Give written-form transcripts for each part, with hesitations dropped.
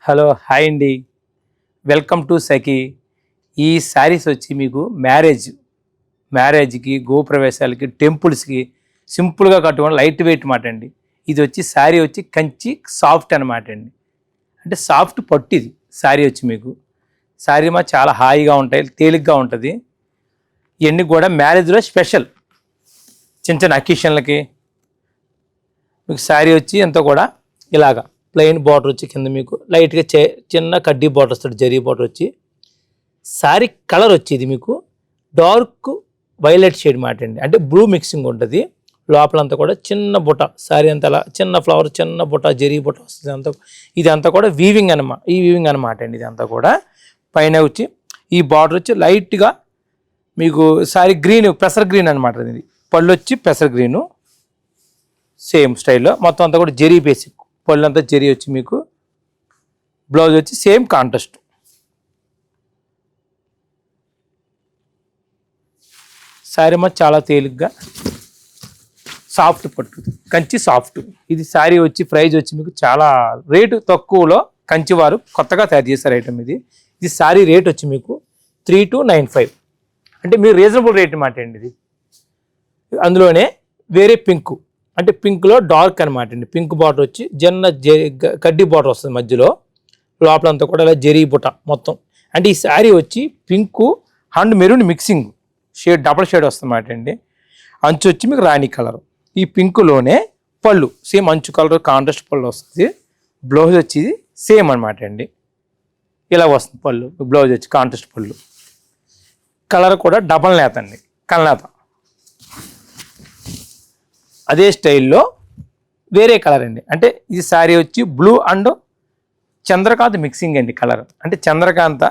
Hello hi అండి. Welcome to సఖీ. ఈ శారీస్ వచ్చి మీకు మ్యారేజ్కి గృహప్రవేశాలకి టెంపుల్స్కి సింపుల్గా కట్టుకోండి, లైట్ వెయిట్ మాట అండి. ఇది వచ్చి శారీ వచ్చి కంచి సాఫ్ట్ అనమాట అండి. అంటే సాఫ్ట్ పట్టు ఇది శారీ వచ్చి మీకు శారీ మా చాలా హాయిగా ఉంటాయి, తేలిగ్గా ఉంటుంది. ఇవన్నీ కూడా మ్యారేజ్లో స్పెషల్ చిన్న చిన్న అకేషన్లకి మీకు శారీ వచ్చి ఎంతో కూడా ఇలాగా ప్లెయిన్ బార్డర్ వచ్చి కింద మీకు లైట్గా చిన్న కడ్డీ బార్డర్ వస్తుంది, జరీ బార్డర్ వచ్చి. శారీ కలర్ వచ్చి ఇది మీకు డార్క్ వైలెట్ షేడ్ మాట అండి. అంటే బ్లూ మిక్సింగ్ ఉంటుంది. లోపలంతా కూడా చిన్న బుట్ట, శారీ అంతా అలా చిన్న ఫ్లవర్, చిన్న బుట్ట, జరీ బుట్ట వస్తుంది. అంతా ఇదంతా కూడా వీవింగ్ వీవింగ్ అనమాట అండి. ఇదంతా కూడా పైన వచ్చి ఈ బార్డర్ వచ్చి లైట్గా మీకు శారీ గ్రీన్, పెసర్ గ్రీన్ అనమాట. ఇది పళ్ళు వచ్చి పెసర్ గ్రీను సేమ్ స్టైల్లో మొత్తం అంతా కూడా జరీ బేసిక్. పళ్ళు అంతా జరీ వచ్చి మీకు బ్లౌజ్ వచ్చి సేమ్ కాంట్రాస్ట్. శారీ మా చాలా తేలిగ్గా సాఫ్ట్ పట్టు, కంచి సాఫ్ట్. ఇది శారీ వచ్చి ప్రైజ్ వచ్చి మీకు చాలా రేటు తక్కువలో కంచి వారు కొత్తగా తయారు చేశారు ఐటమ్ ఇది. ఇది శారీ రేట్ వచ్చి మీకు 3295. అంటే మీరు రీజనబుల్ రేట్ మాట అండి ఇది. అందులోనే వేరే పింక్, అంటే పింక్లో డార్క్ అనమాట అండి. పింక్ బార్డర్ వచ్చి కడ్డీ బార్డర్ వస్తుంది మధ్యలో, లోపలంతా కూడా ఇలా జరీ బుట్ట మొత్తం. అంటే ఈ శారీ వచ్చి pink and maroon mixing shade, double shade వస్తుందన్నమాట అండి. అంచు వచ్చి మీకు రాణి కలర్. ఈ పింకులోనే పళ్ళు సేమ్ అంచు కలర్ కాంట్రాస్ట్ పళ్ళు వస్తుంది. బ్లౌజ్ వచ్చి సేమ్ అనమాట అండి, ఇలా వస్తుంది పళ్ళు. బ్లౌజ్ వచ్చి కాంట్రాస్ట్ పళ్ళు. కలర్ కూడా డబల్ నేత అండి, కల్నేత. అదే స్టైల్లో వేరే కలర్ అండి. అంటే ఇది శారీ వచ్చి బ్లూ అండ్ చంద్రకాంత్ మిక్సింగ్ అండి కలర్. అంటే చంద్రకాంత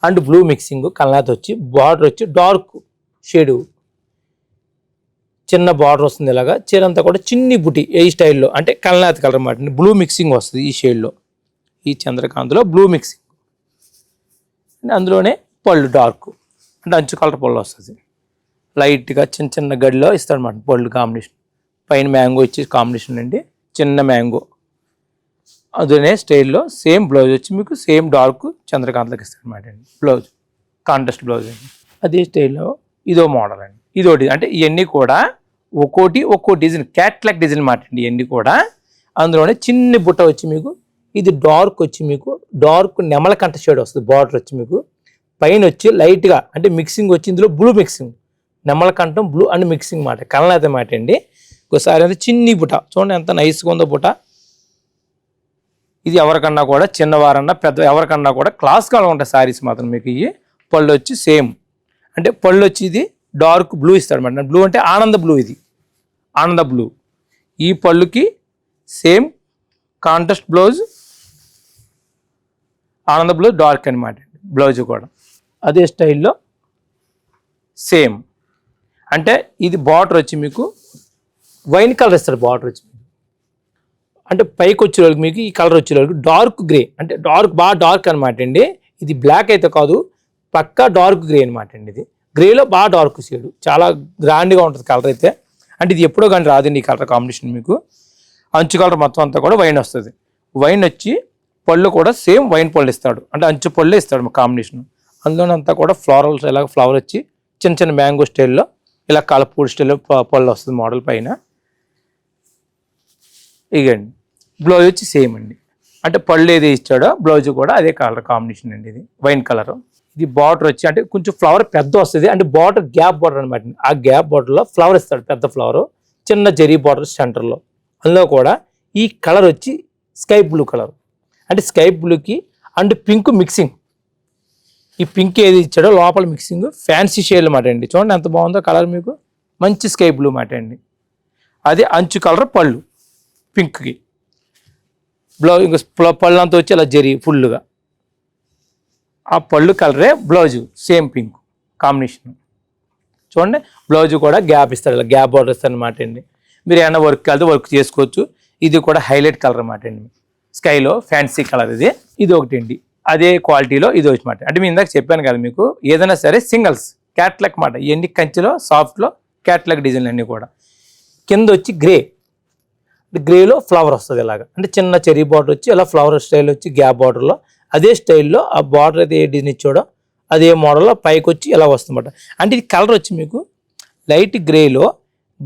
అండ్ బ్లూ మిక్సింగ్. కల్నాథ్ వచ్చి బార్డర్ వచ్చి డార్క్ షేడు, చిన్న బార్డర్ వస్తుంది. ఇలాగా చీరంతా కూడా చిన్ని బుటి ఈ స్టైల్లో, అంటే కల్నాథ్ కలర్ అన్నమాట. బ్లూ మిక్సింగ్ వస్తుంది ఈ షేడ్లో, ఈ చంద్రకాంత్లో బ్లూ మిక్సింగ్. అందులోనే పళ్ళు డార్క్, అంటే అంచు కలర్ పళ్ళు వస్తుంది. లైట్గా చిన్న చిన్న గడిలో ఇస్తాడన్నమాట పళ్ళు కాంబినేషన్. పైన మ్యాంగో ఇచ్చి కాంబినేషన్ అండి, చిన్న మ్యాంగో. అదే స్టైల్లో సేమ్ బ్లౌజ్ వచ్చి మీకు సేమ్ డార్క్ చంద్రకాంతలకు ఇస్తాడు అనమాట అండి. బ్లౌజ్ కాంట్రాస్ట్ బ్లౌజ్ అండి. అదే స్టైల్లో ఇదో మోడల్ అండి, ఇదోటి. అంటే ఇవన్నీ కూడా ఒక్కో డిజైన్, క్యాట్లాగ్ డిజైన్ మాట అండి ఇవన్నీ కూడా. అందులోనే చిన్న బుట్ట వచ్చి మీకు ఇది డార్క్ వచ్చి మీకు డార్క్ నెమలకంఠ షేడ్ వస్తుంది. బార్డర్ వచ్చి మీకు పైన వచ్చి లైట్గా, అంటే మిక్సింగ్ వచ్చి ఇందులో బ్లూ మిక్సింగ్, నెమలకంఠం బ్లూ అండ్ మిక్సింగ్ మాట, కలనాథ మాట అండి. ఒకసారి అంటే చిన్ని బుట్ట చూడండి ఎంత నైస్గా ఉందో బుట్ట. ఇది ఎవరికన్నా కూడా చిన్నవారన్నా పెద్ద ఎవరికన్నా కూడా క్లాస్గా ఉంటాయి శారీస్ మాత్రం మీకు. ఇవి పళ్ళు వచ్చి సేమ్, అంటే పళ్ళు వచ్చి ఇది డార్క్ బ్లూ ఇస్తాడు అన్నమాట. బ్లూ అంటే ఆనంద బ్లూ, ఇది ఆనంద బ్లూ. ఈ పళ్ళుకి సేమ్ కాంట్రాస్ట్ బ్లౌజ్, ఆనంద బ్లూ డార్క్ అనమాట బ్లౌజ్ కూడా. అదే స్టైల్లో సేమ్, అంటే ఇది బార్డర్ వచ్చి మీకు వైన్ కలర్ ఇస్తాడు. బార్డర్ వచ్చి అంటే పైకి వచ్చే వాళ్ళకి మీకు ఈ కలర్ వచ్చే వాళ్ళకి డార్క్ గ్రే, అంటే బాగా డార్క్ అనమాట అండి. ఇది బ్లాక్ అయితే కాదు, పక్కా డార్క్ గ్రే అనమాట అండి. ఇది గ్రేలో బాగా డార్క్ షేడ్, చాలా గ్రాండ్గా ఉంటుంది కలర్ అయితే. అంటే ఇది ఎప్పుడో కానీ రాదండి ఈ కలర్ కాంబినేషన్ మీకు. అంచు కలర్ మొత్తం అంతా కూడా వైన్ వస్తుంది. వైన్ వచ్చి పళ్ళు కూడా సేమ్ వైన్ పళ్ళు ఇస్తాడు, అంటే అంచు పళ్ళే ఇస్తాడు కాంబినేషన్. అందులోనంతా కూడా ఫ్లోరల్స్, ఇలాగ ఫ్లవర్ వచ్చి చిన్న చిన్న మ్యాంగో స్టైల్లో, ఇలా కలపూడి స్టైల్లో పళ్ళు వస్తుంది మోడల్ పైన. ఇగండి బ్లౌజ్ వచ్చి సేమ్ అండి, అంటే పళ్ళు ఏది ఇచ్చాడో బ్లౌజ్ కూడా అదే కలర్ కాంబినేషన్ అండి. ఇది వైన్ కలర్. ఇది బార్డర్ వచ్చి అంటే కొంచెం ఫ్లవర్ పెద్ద వస్తుంది, అంటే బార్డర్ గ్యాప్ బార్డర్ అనమాట. ఆ గ్యాప్ బార్డర్లో ఫ్లవర్ ఇస్తాడు, పెద్ద ఫ్లవర్, చిన్న జరీ బార్డర్ సెంటర్లో. అందులో కూడా ఈ కలర్ వచ్చి స్కై బ్లూ కలర్, అంటే స్కై బ్లూకి అండ్ పింక్ మిక్సింగ్. ఈ పింక్ ఏది ఇచ్చాడో లోపల మిక్సింగ్ ఫ్యాన్సీ షేడ్ మాట అండి. చూడండి ఎంత బాగుందో కలర్ మీకు, మంచి స్కై బ్లూ మాట అండి. అదే అంచు కలర్ పళ్ళు పింక్కి, బ్లౌజ్ ఇంకా పళ్ళు అంతా వచ్చి అలా జరి ఫుల్గా. ఆ పళ్ళు కలరే బ్లౌజు సేమ్ పింక్ కాంబినేషన్. చూడండి బ్లౌజు కూడా గ్యాప్ ఇస్తాడు, ఇలా గ్యాప్ బార్డర్ ఇస్తాడు అనమాట అండి. మీరు ఏమైనా వర్క్ కలితే వర్క్ చేసుకోవచ్చు. ఇది కూడా హైలైట్ కలర్ అన్నమాట అండి, స్కైలో ఫ్యాన్సీ కలర్. ఇది ఒకటి అండి, అదే క్వాలిటీలో ఇది వచ్చి మాట. అంటే నేను ఇందాక చెప్పాను కదా మీకు, ఏదైనా సరే సింగిల్స్ క్యాట్లాగ్ మాట. ఇవన్నీ కంచిలో సాఫ్ట్లో క్యాట్లాగ్ డిజైన్లు అన్నీ కూడా. కింద వచ్చి గ్రే, గ్రేలో ఫ్లవర్ వస్తుంది ఇలాగా, అంటే చిన్న చెరీ బార్డర్ వచ్చి ఇలా ఫ్లవర్ స్టైల్ వచ్చి గ్యాప్ బార్డర్లో అదే స్టైల్లో ఆ బార్డర్ అయితే ఏ డిజైన్ ఇచ్చాడో అదే మోడల్లో పైకి వచ్చి ఇలా వస్తుందన్నమాట. అంటే ఇది కలర్ వచ్చి మీకు లైట్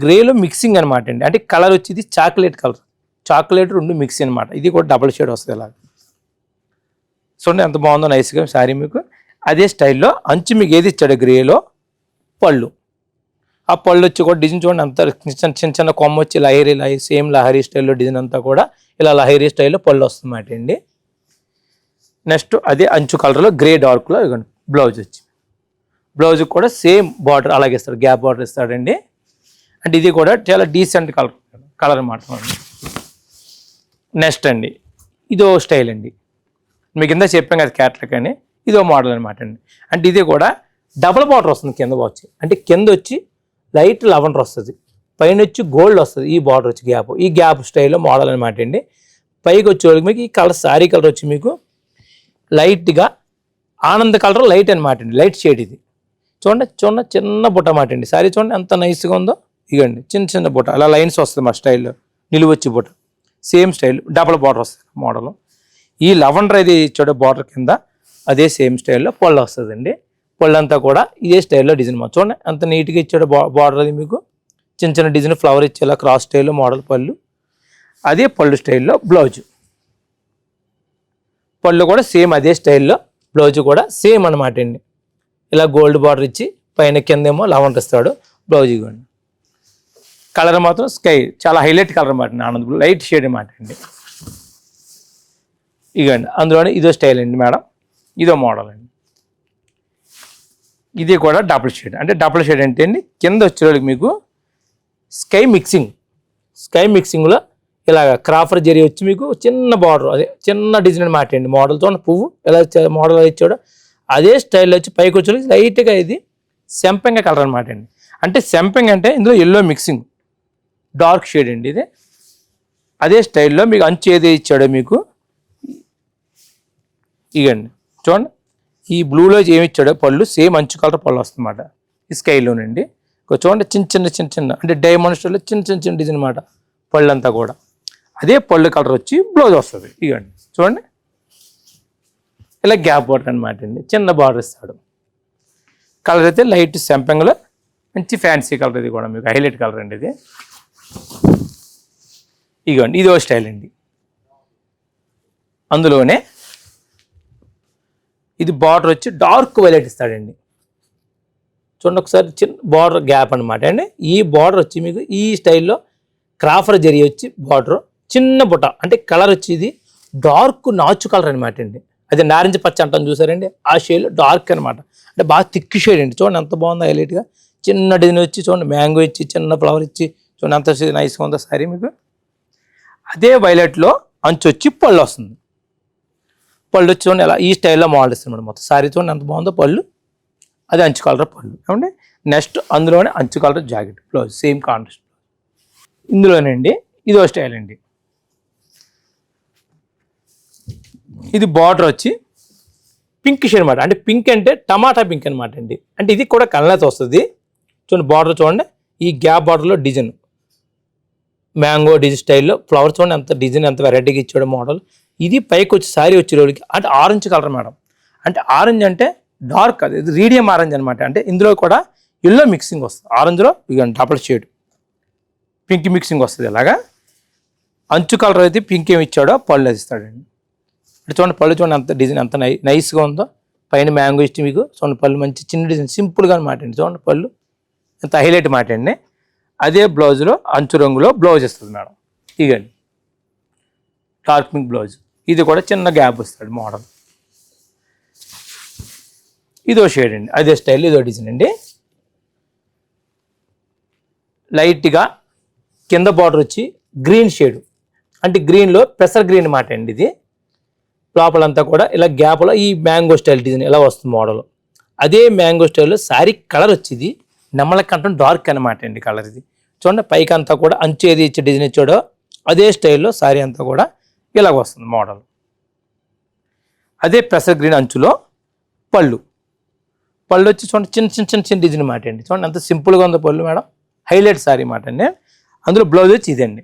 గ్రేలో మిక్సింగ్ అనమాట అండి. అంటే కలర్ వచ్చి ఇది చాక్లెట్ కలర్, చాక్లెట్ రెండు మిక్స్ అనమాట. ఇది కూడా డబుల్ షేడ్ వస్తుంది ఇలాగ. చూడండి ఎంత బాగుందో నైస్గా శారీ మీకు. అదే స్టైల్లో అంచు మీకు ఏది ఇచ్చాడు గ్రేలో పళ్ళు, ఆ పళ్ళు వచ్చి కూడా డిజైన్ చూడండి అంత చిన్న చిన్న కొమ్మ వచ్చి లహరీ సేమ్ లహరీ స్టైల్లో డిజైన్ అంతా కూడా ఇలా లహరీ స్టైల్లో పళ్ళు వస్తుందన్నమాట అండి. నెక్స్ట్ అదే అంచు కలర్లో గ్రే డార్క్లో ఇవ్వండి బ్లౌజ్ వచ్చి, బ్లౌజ్ కూడా సేమ్ బార్డర్ అలాగే ఇస్తాడు, గ్యాప్ బార్డర్ ఇస్తాడండి. అంటే ఇది కూడా చాలా డీసెంట్ కలర్ అన్నమాట. నెక్స్ట్ అండి ఇదో స్టైల్ అండి, మీకు కింద చెప్పాం కదా క్యాటలాగ్ అని, ఇదో మోడల్ అనమాట అండి. అంటే ఇది కూడా డబుల్ బార్డర్ వస్తుంది కింద వచ్చి, అంటే కింద వచ్చి లైట్ లెవెండర్ వస్తుంది, పైన వచ్చి గోల్డ్ వస్తుంది, ఈ బార్డర్ వచ్చి గ్యాప్, ఈ గ్యాప్ స్టైల్లో మోడల్ అనమాట అండి. పైకి వచ్చేవాళ్ళకి మీకు ఈ కలర్ శారీ కలర్ వచ్చి మీకు లైట్గా ఆనంద కలర్ లైట్ అనమాట అండి, లైట్ షేడ్ ఇది. చూడండి చిన్న బుట్ట అన్నమాట అండి. శారీ చూడండి ఎంత నైస్గా ఉందో, ఇగండి చిన్న బుట్ట అలా లైన్స్ వస్తుంది మా స్టైల్లో, నిలువచ్చి బుట్ట సేమ్ స్టైల్ డబుల్ బార్డర్ వస్తుంది మోడల్. ఈ లెవెండర్ అయితే ఇచ్చాడో బార్డర్ కింద అదే సేమ్ స్టైల్లో పళ్ళు వస్తుందండి. పళ్ళు అంతా కూడా ఇదే స్టైల్లో డిజైన్ చూడండి అంత నీట్గా ఇచ్చాడు బార్డర్. అది మీకు చిన్న డిజైన్ ఫ్లవర్ ఇచ్చేలా క్రాస్ స్టైల్లో మోడల్ పళ్ళు, అదే పళ్ళు స్టైల్లో బ్లౌజు, పళ్ళు కూడా సేమ్ అదే స్టైల్లో, బ్లౌజ్ కూడా సేమ్ అనమాట అండి. ఇలా గోల్డ్ బార్డర్ ఇచ్చి పైన కిందేమో లెవెండర్ ఇస్తాడు, బ్లౌజ్ ఇవ్వండి. కలర్ మాత్రం స్కై చాలా హైలైట్ కలర్ అనమాట, ఆనంద్ బ్లూ లైట్ షేడ్ అనమాట అండి. ఇగండి అందులోనే ఇదో స్టైల్ అండి మేడం, ఇదో మోడల్ అండి. ఇది కూడా డబుల్ షేడ్, అంటే డబుల్ షేడ్ అంటే అండి కింద వచ్చేవాళ్ళకి మీకు స్కై మిక్సింగ్లో ఇలాగ క్రాఫర్ జరీ వచ్చి మీకు చిన్న బార్డర్, అదే చిన్న డిజైన్ అనమాట అండి. మోడల్ చూడండి పువ్వు ఎలా మోడల్ ఇచ్చాడో అదే స్టైల్లో వచ్చి పైకి వచ్చే లైట్గా ఇది సెంపెంగ కలర్ అనమాట అండి. అంటే సెంపెంగ్ అంటే ఇందులో ఎల్లో మిక్సింగ్ డార్క్ షేడ్ అండి ఇది. అదే స్టైల్లో మీకు అంచు ఏది ఇచ్చాడో మీకు ఇగండి చూడండి, ఈ బ్లూలో ఏమి ఇచ్చాడో పళ్ళు సేమ్ అంచు కలర్ పళ్ళు వస్తుందన్నమాట ఈ స్కైలోనండి. చూడండి చిన్న అంటే డైమండ్ స్టైల్లో చిన్న డిజైన్ అనమాట పళ్ళు అంతా కూడా. అదే పళ్ళు కలర్ వచ్చి బ్లౌజ్ వస్తుంది. ఇగండి చూడండి ఇలా గ్యాప్ బార్డర్ అనమాట అండి, చిన్న బార్డర్ ఇస్తాడు. కలర్ అయితే లైట్ సెంపెంగ్లో మంచి ఫ్యాన్సీ కలర్, ఇది కూడా మీకు హైలైట్ కలర్ అండి ఇది. ఇగోండి ఇదో స్టైల్ అండి. అందులోనే ఇది బార్డర్ వచ్చి డార్క్ వైలెట్ ఇస్తాడండి. చూడండి ఒకసారి చిన్న బార్డర్ గ్యాప్ అనమాట అండి. ఈ బార్డర్ వచ్చి మీకు ఈ స్టైల్లో క్రాఫర్ జరీ వచ్చి బార్డర్ చిన్న బుట్ట, అంటే కలర్ వచ్చి ఇది డార్క్ నాచు కలర్ అనమాట అండి. అది నారింజ పచ్చ అంటాను చూసారండి, ఆ షేడ్ డార్క్ అనమాట, అంటే బాగా థిక్ షేడ్ అండి. చూడండి ఎంత బాగుందో హైలైట్గా, చిన్న డిజైన్ వచ్చి చూడండి మ్యాంగో ఇచ్చి చిన్న ఫ్లవర్ ఇచ్చి చూడండి ఎంత నైస్గా ఉందో సారీ మీకు. అదే వైలెట్లో అంచు వచ్చి పళ్ళు వస్తుంది, పళ్ళు వచ్చి చూడండి ఎలా ఈ స్టైల్లో మోడల్ ఇస్తుంది మొత్తం సారీ. చూడండి ఎంత బాగుందో పళ్ళు, అది అంచు కలర్ పళ్ళు ఏమండి. నెక్స్ట్ అందులోనే అంచు colour jacket blouse same contrast. ఇందులోనండి ఇదో స్టైల్ అండి. ఇది బార్డర్ వచ్చి పింక్ షేడ్ అనమాట, అంటే పింక్ అంటే టమాటా పింక్ అనమాట అండి. అంటే ఇది కూడా కలర్స్ వస్తుంది. చూడండి బార్డర్ చూడండి, ఈ గ్యాప్ బార్డర్లో డిజైన్ మ్యాంగో డిజైన్ స్టైల్లో ఫ్లవర్ చూడండి ఎంత డిజైన్ ఎంత వెరైటీగా ఇచ్చాడు మోడల్. ఇది పైకి వచ్చి సారీ వచ్చే రోజుకి అంటే ఆరెంజ్ కలర్ మేడం, అంటే ఆరెంజ్ అంటే డార్క్, అది ఇది రీడియం ఆరెంజ్ అనమాట. అంటే ఇందులో కూడా ఎల్లో మిక్సింగ్ వస్తుంది, ఆరెంజ్లో ఇక డబుల్ షేడ్ పింక్ మిక్సింగ్ వస్తుంది. ఇలాగా అంచు కలర్ అయితే పింక్ ఏమి ఇచ్చాడో పళ్ళు అది ఇస్తాడండి. అంటే చూడండి పళ్ళు చూడండి అంత డిజైన్ ఎంత నైస్గా ఉందో, పైన మ్యాంగో ఇచ్చి మీకు చూడండి పళ్ళు మంచి చిన్న డిజైన్ సింపుల్గా అనమాట అండి. చూడండి పళ్ళు ఎంత హైలైట్ మాట అండి. అదే బ్లౌజ్లో అంచు రంగులో బ్లౌజ్ ఇస్తుంది మేడం. ఇగండి డార్క్ పింక్ బ్లౌజ్, ఇది కూడా చిన్న గ్యాప్ వస్తుంది మోడల్. ఇదో షేడ్ అండి, అదే స్టైల్ ఇదో డిజైన్ అండి. లైట్గా కింద బార్డర్ వచ్చి గ్రీన్ షేడ్, అంటే గ్రీన్లో పెసర్ గ్రీన్ మాట అండి. ఇది లోపలంతా కూడా ఇలా గ్యాప్లో ఈ మ్యాంగో స్టైల్ డిజైన్ ఎలా వస్తుంది మోడల్. అదే మ్యాంగో స్టైల్లో శారీ కలర్ వచ్చింది నెమ్మల కంటం డార్క్ అనమాట అండి కలర్. ఇది చూడండి పైకి అంతా కూడా అంచు ఏది ఇచ్చే డిజైన్ ఇచ్చాడో అదే స్టైల్లో శారీ అంతా కూడా ఇలాగ వస్తుంది మోడల్. అదే పెసర్ గ్రీన్ అంచులో పళ్ళు వచ్చి చూడండి చిన్న డిజైన్ మాట అండి. చూడండి అంత సింపుల్గా ఉందో పళ్ళు మేడం, హైలైట్ శారీ మాట అండి. అందులో బ్లౌజ్ వచ్చి ఇదండి.